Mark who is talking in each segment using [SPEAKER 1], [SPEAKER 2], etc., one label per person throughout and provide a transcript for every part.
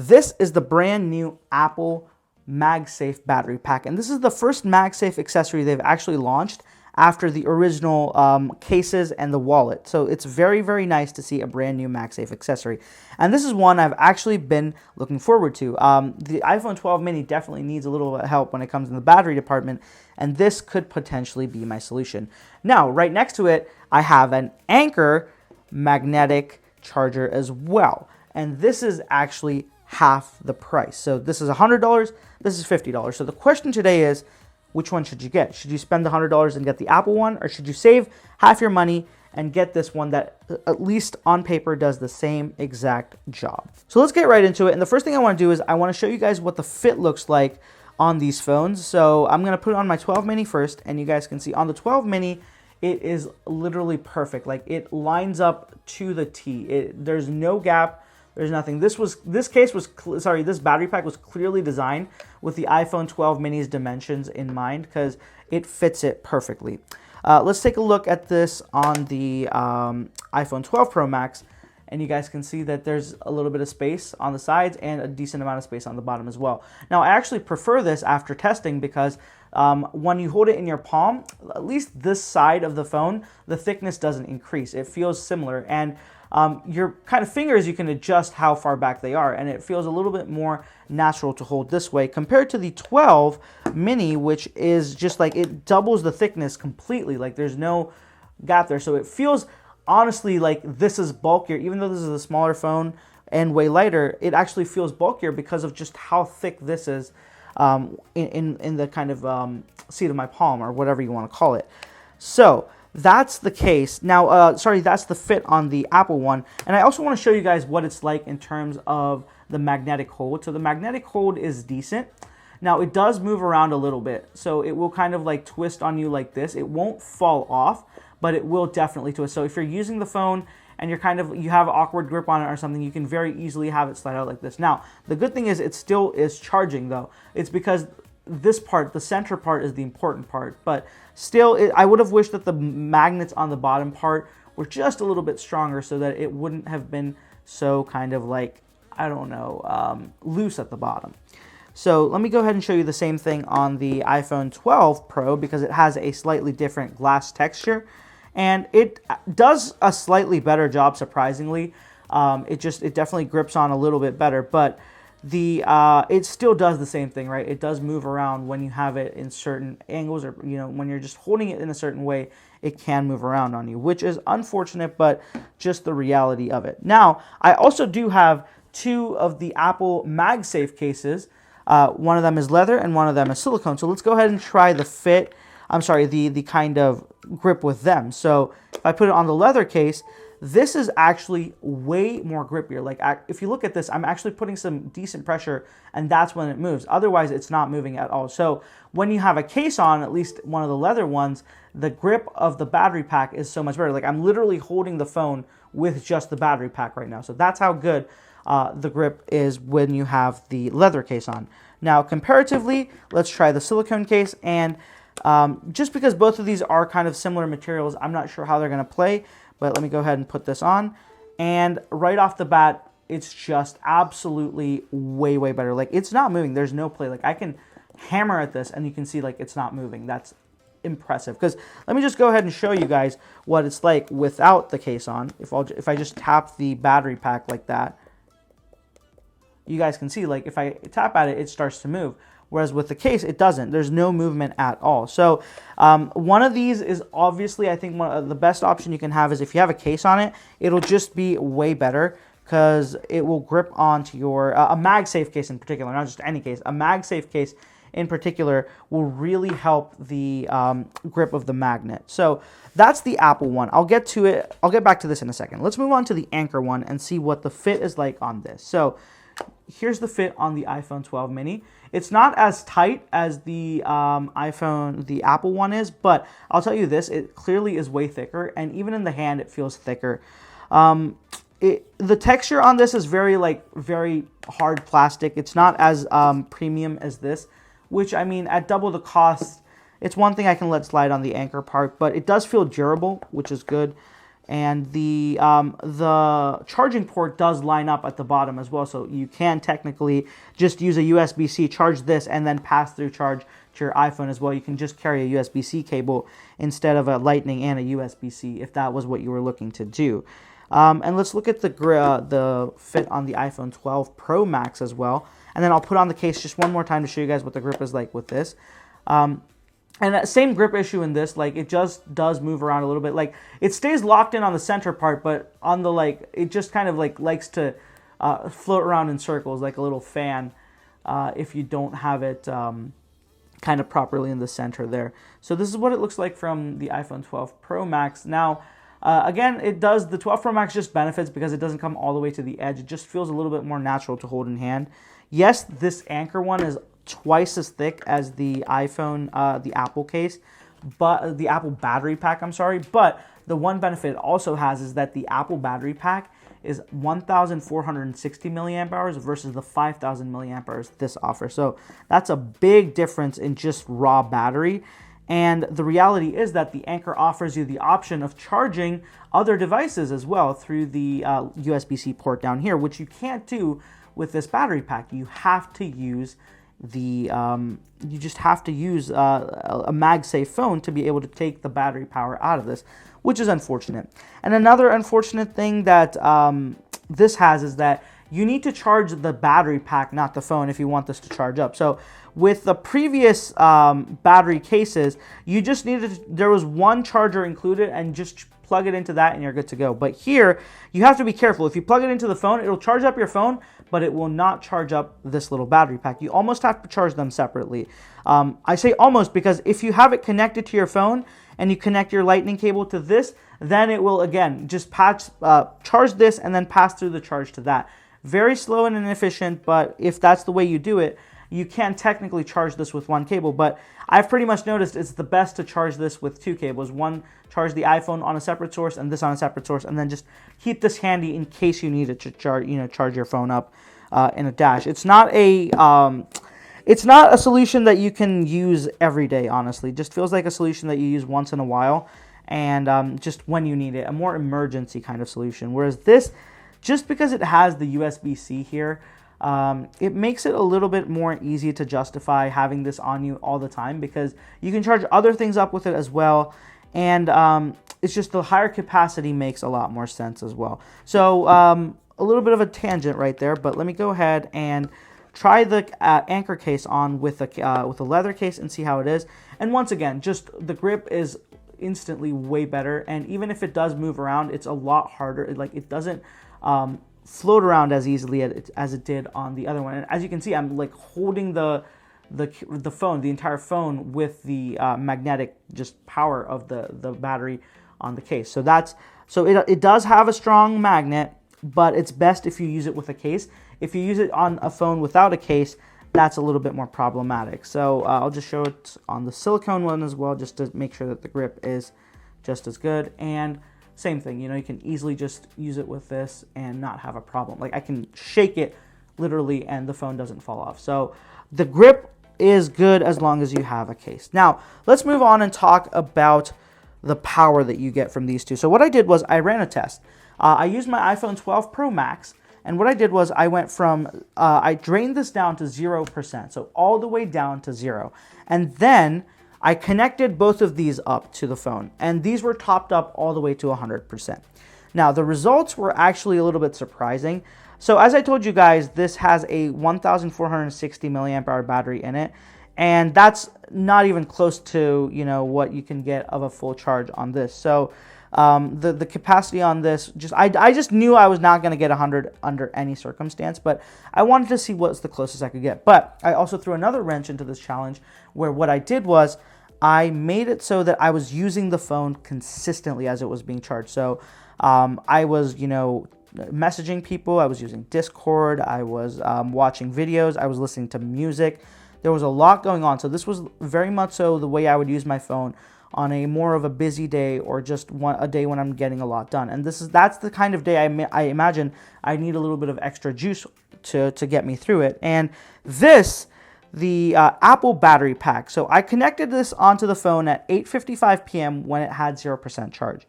[SPEAKER 1] This is the brand new Apple MagSafe battery pack, and this is the first MagSafe accessory they've actually launched after the original cases and the wallet. So it's very, very nice to see a brand new MagSafe accessory. And this is one I've actually been looking forward to. The iPhone 12 mini definitely needs a little bit of help when it comes in the battery department, and this could potentially be my solution. Now, right next to it, I have an Anker magnetic charger as well. And this is actually half the price. So this is $100, this is $50. So the question today is, which one should you get? Should you spend the $100 and get the Apple one, or should you save half your money and get this one that, at least on paper, does the same exact job? So let's get right into it. And the first thing I want to do is I want to show you guys what the fit looks like on these phones. So I'm going to put it on my 12 mini first, and you guys can see on the 12 mini, it is literally perfect. Like, it lines up to the T. There's no gap. There's nothing. This battery pack was clearly designed with the iPhone 12 mini's dimensions in mind, because it fits it perfectly. Let's take a look at this on the iPhone 12 Pro Max, and you guys can see that there's a little bit of space on the sides and a decent amount of space on the bottom as well. Now, I actually prefer this after testing, because when you hold it in your palm, at least this side of the phone, the thickness doesn't increase. It feels similar, and your kind of fingers, you can adjust how far back they are, and it feels a little bit more natural to hold this way compared to the 12 mini, which is just like, it doubles the thickness completely. Like, there's no gap there. So it feels honestly like this is bulkier. Even though this is a smaller phone and way lighter, it actually feels bulkier because of just how thick this is in the kind of seat of my palm, or whatever you want to call it. So that's the case. Now, that's the fit on the Apple one. And I also want to show you guys what it's like in terms of the magnetic hold. So the magnetic hold is decent. Now, it does move around a little bit. So it will kind of like twist on you like this. It won't fall off, but it will definitely twist. So if you're using the phone and you have an awkward grip on it or something, you can very easily have it slide out like this. Now, the good thing is it still is charging, though. It's because this part, the center part, is the important part. But still, I would have wished that the magnets on the bottom part were just a little bit stronger, so that it wouldn't have been so kind of like, I don't know, loose at the bottom. So let me go ahead and show you the same thing on the iPhone 12 Pro, because it has a slightly different glass texture, and it does a slightly better job, surprisingly. It definitely grips on a little bit better, but it still does the same thing, right? It does move around when you have it in certain angles, or when you're just holding it in a certain way, it can move around on you, which is unfortunate, but just the reality of it. Now, I also do have two of the Apple MagSafe cases. One of them is leather and one of them is silicone. So let's go ahead and try the fit. The kind of grip with them. So if I put it on the leather case, this is actually way more grippier. Like, if you look at this, I'm actually putting some decent pressure, and that's when it moves. Otherwise, it's not moving at all. So when you have a case on, at least one of the leather ones, the grip of the battery pack is so much better. Like, I'm literally holding the phone with just the battery pack right now. So that's how good the grip is when you have the leather case on. Now, comparatively, let's try the silicone case. And just because both of these are kind of similar materials, I'm not sure how they're going to play. But let me go ahead and put this on. And right off the bat, it's just absolutely way, way better. Like, it's not moving. There's no play. Like, I can hammer at this, and you can see, like, it's not moving. That's impressive. Because let me just go ahead and show you guys what it's like without the case on. If I just tap the battery pack like that, you guys can see, like, if I tap at it, it starts to move. Whereas with the case, it doesn't. There's no movement at all. So one of these is obviously, I think, the best option you can have is if you have a case on it, it'll just be way better, because it will grip onto your, a MagSafe case in particular, not just any case. A MagSafe case in particular will really help the grip of the magnet. So that's the Apple one. I'll get to it. I'll get back to this in a second. Let's move on to the Anker one and see what the fit is like on this. So here's the fit on the iPhone 12 mini. It's not as tight as the Apple one is, but I'll tell you this, it clearly is way thicker, and even in the hand, it feels thicker. The texture on this is very hard plastic. It's not as premium as this, which, I mean, at double the cost, it's one thing I can let slide on the Anker part, but it does feel durable, which is good. And the charging port does line up at the bottom as well, so you can technically just use a USB-C, charge this, and then pass through charge to your iPhone as well. You can just carry a USB-C cable instead of a Lightning and a USB-C if that was what you were looking to do. And let's look at the fit on the iPhone 12 Pro Max as well. And then I'll put on the case just one more time to show you guys what the grip is like with this. And that same grip issue in this, like, it just does move around a little bit. Like, it stays locked in on the center part, but on the, like, it just kind of, like, likes to float around in circles like a little fan if you don't have it kind of properly in the center there. So this is what it looks like from the iPhone 12 Pro Max. Now, again, the 12 Pro Max just benefits because it doesn't come all the way to the edge. It just feels a little bit more natural to hold in hand. Yes, this Anker one is twice as thick as the iPhone, the Apple case, but the Apple battery pack, I'm sorry. But the one benefit it also has is that the Apple battery pack is 1,460 milliamp hours versus the 5,000 milliamp hours this offers. So that's a big difference in just raw battery. And the reality is that the Anker offers you the option of charging other devices as well through the USB-C port down here, which you can't do with this battery pack. You have to use a MagSafe phone to be able to take the battery power out of this, which is unfortunate. And another unfortunate thing that this has is that you need to charge the battery pack, not the phone, if you want this to charge up. So with the previous battery cases, you just there was one charger included, and just plug it into that and you're good to go. But here, you have to be careful. If you plug it into the phone, it'll charge up your phone, but it will not charge up this little battery pack. You almost have to charge them separately. I say almost because if you have it connected to your phone and you connect your Lightning cable to this, then it will, again, just charge this and then pass through the charge to that. Very slow and inefficient, but if that's the way you do it, you can technically charge this with one cable. But I've pretty much noticed it's the best to charge this with two cables. One, charge the iPhone on a separate source and this on a separate source, and then just keep this handy in case you need it to charge your phone up in a dash. It's not a solution that you can use every day, honestly. It just feels like a solution that you use once in a while and just when you need it, a more emergency kind of solution. Whereas this, just because it has the USB-C here, it makes it a little bit more easy to justify having this on you all the time, because you can charge other things up with it as well, and it's just the higher capacity makes a lot more sense as well. So a little bit of a tangent right there, but let me go ahead and try the Anker case on with a leather case and see how it is. And once again, just the grip is instantly way better, and even if it does move around, it's a lot harder. It doesn't float around as easily as it did on the other one. And as you can see, I'm like holding the phone, the entire phone, with the magnetic just power of the battery on the case. So it does have a strong magnet, but it's best if you use it with a case. If you use it on a phone without a case, that's a little bit more problematic. So I'll just show it on the silicone one as well, just to make sure that the grip is just as good. And same thing, you can easily just use it with this and not have a problem. Like, I can shake it literally and the phone doesn't fall off. So the grip is good as long as you have a case. Now, let's move on and talk about the power that you get from these two. So what I did was I ran a test. I used my iPhone 12 Pro Max, and what I did was I went from, I drained this down to 0%, so all the way down to 0. And then I connected both of these up to the phone, and these were topped up all the way to 100%. Now, the results were actually a little bit surprising. So as I told you guys, this has a 1,460 milliamp hour battery in it, and that's not even close to, what you can get of a full charge on this. So the capacity on this, I just knew I was not going to get 100 under any circumstance, but I wanted to see what's the closest I could get. But I also threw another wrench into this challenge, where what I did was I made it so that I was using the phone consistently as it was being charged. So I was, messaging people, I was using Discord, I was watching videos, I was listening to music. There was a lot going on. So this was very much so the way I would use my phone on a more of a busy day, or just a day when I'm getting a lot done. And that's the kind of day I imagine I need a little bit of extra juice to get me through it. And the Apple battery pack. So I connected this onto the phone at 8:55 p.m. when it had 0% charge.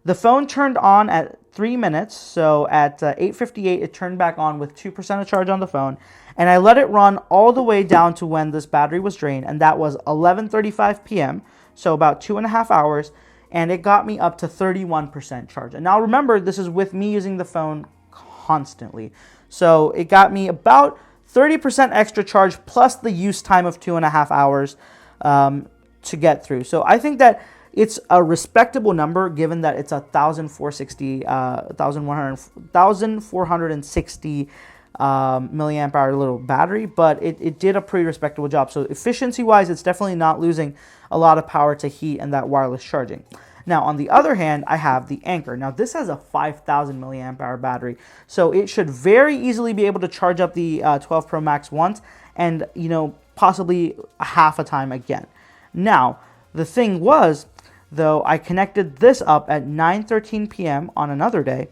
[SPEAKER 1] The phone turned on at 3 minutes, so at 8:58 it turned back on with 2% of charge on the phone, and I let it run all the way down to when this battery was drained, and that was 11:35 p.m., so about 2.5 hours, and it got me up to 31% charge. And now remember, this is with me using the phone constantly, so it got me about 30% extra charge plus the use time of 2.5 hours to get through. So I think that it's a respectable number given that it's a 1,460 milliamp hour little battery, but it did a pretty respectable job. So efficiency wise, it's definitely not losing a lot of power to heat and that wireless charging. Now, on the other hand, I have the Anker. Now, this has a 5,000 milliamp hour battery, so it should very easily be able to charge up the 12 Pro Max once and, possibly half a time again. Now, the thing was, though, I connected this up at 9:13 p.m. on another day,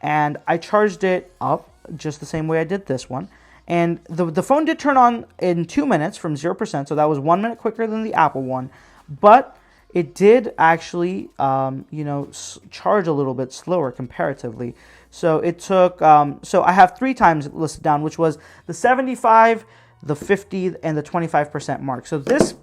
[SPEAKER 1] and I charged it up just the same way I did this one. And the phone did turn on in 2 minutes from 0%, so that was 1 minute quicker than the Apple one, but it did actually, charge a little bit slower comparatively. So it took, so I have 3 times listed down, which was the 75, the 50, and the 25% mark. So this,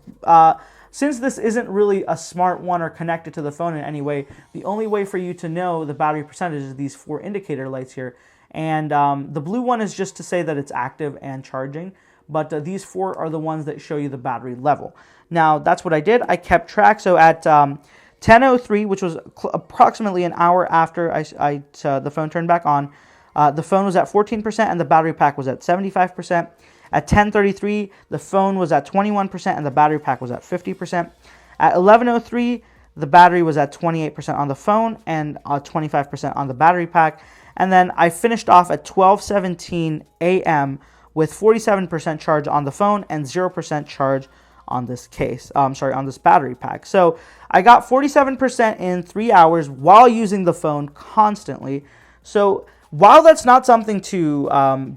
[SPEAKER 1] since this isn't really a smart one or connected to the phone in any way, the only way for you to know the battery percentage is these 4 indicator lights here. And the blue one is just to say that it's active and charging, but these 4 are the ones that show you the battery level. Now, that's what I did. I kept track. So at 10:03, which was approximately an hour after the phone turned back on, the phone was at 14% and the battery pack was at 75%. At 10:33, the phone was at 21% and the battery pack was at 50%. At 11:03, the battery was at 28% on the phone and 25% on the battery pack. And then I finished off at 12:17 a.m. with 47% charge on the phone and 0% charge on this case. On this battery pack. So I got 47% in 3 hours while using the phone constantly. So while that's not something to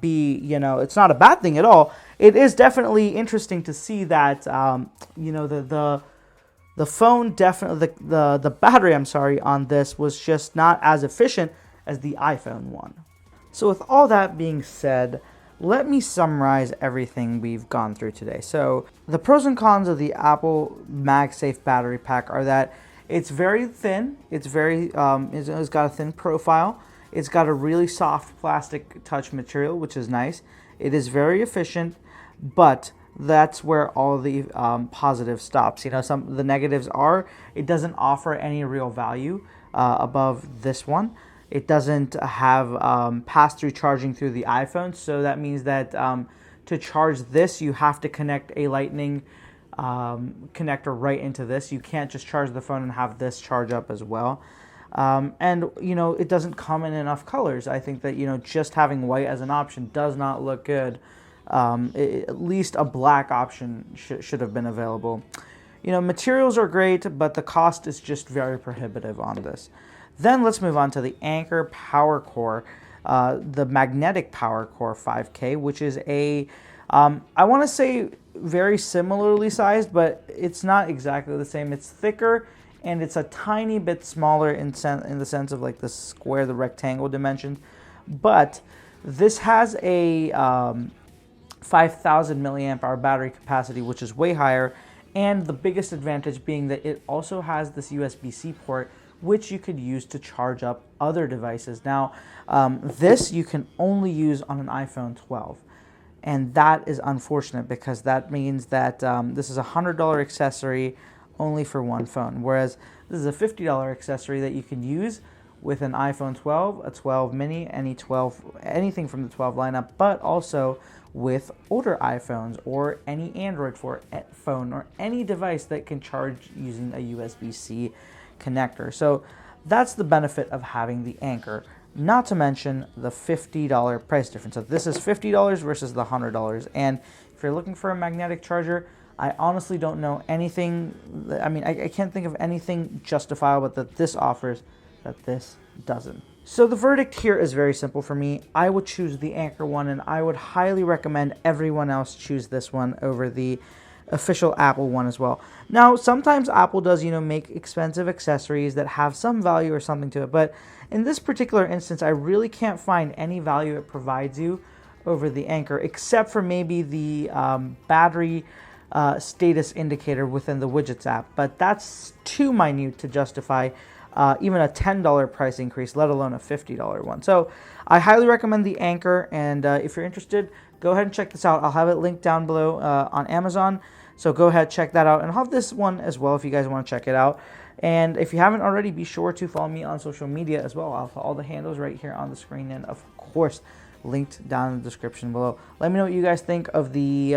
[SPEAKER 1] it's not a bad thing at all, it is definitely interesting to see that, the phone definitely, the battery, on this was just not as efficient as the iPhone one. So with all that being said, let me summarize everything we've gone through today. So the pros and cons of the Apple MagSafe battery pack are that it's very thin, it's got a thin profile, it's got a really soft plastic touch material, which is nice. It is very efficient, but that's where all the positive stops. Some the negatives are it doesn't offer any real value above this one. It doesn't have pass-through charging through the iPhone, so that means that to charge this, you have to connect a Lightning connector right into this. You can't just charge the phone and have this charge up as well. And it doesn't come in enough colors. I think that just having white as an option does not look good. At least a black option should have been available. Materials are great, but the cost is just very prohibitive on this. Then let's move on to the Anker PowerCore, the magnetic PowerCore 5K, which is I want to say very similarly sized, but it's not exactly the same. It's thicker and it's a tiny bit smaller in the sense of like the square, the rectangle dimensions. But this has a 5,000 milliamp hour battery capacity, which is way higher. And the biggest advantage being that it also has this USB-C port, which you could use to charge up other devices. Now, this you can only use on an iPhone 12. And that is unfortunate because that means that this is a $100 accessory only for one phone. Whereas this is a $50 accessory that you can use with an iPhone 12, a 12 mini, anything from the 12 lineup, but also with older iPhones or any Android phone or any device that can charge using a USB-C connector. So that's the benefit of having the Anker, not to mention the $50 price difference. So this is $50 versus the $100. And if you're looking for a magnetic charger, I honestly don't know anything. I can't think of anything justifiable that this offers that this doesn't. So the verdict here is very simple for me. I would choose the Anker one, and I would highly recommend everyone else choose this one over the official Apple one as well. Now, sometimes Apple does, make expensive accessories that have some value or something to it, but in this particular instance, I really can't find any value it provides you over the Anker, except for maybe the battery status indicator within the widgets app, but that's too minute to justify even a $10 price increase, let alone a $50 one. So I highly recommend the Anker, and if you're interested, go ahead and check this out. I'll have it linked down below on Amazon, so go ahead, check that out, and I'll have this one as well if you guys want to check it out. And if you haven't already, be sure to follow me on social media as well. I'll have all the handles right here on the screen, and of course, linked down in the description below. Let me know what you guys think of the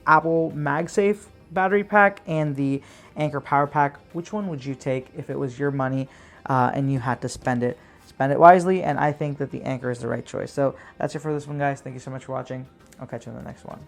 [SPEAKER 1] Apple MagSafe battery pack and the Anker Power Pack. Which one would you take if it was your money and you had to spend it? Spend it wisely, and I think that the Anker is the right choice. So that's it for this one, guys. Thank you so much for watching. I'll catch you in the next one.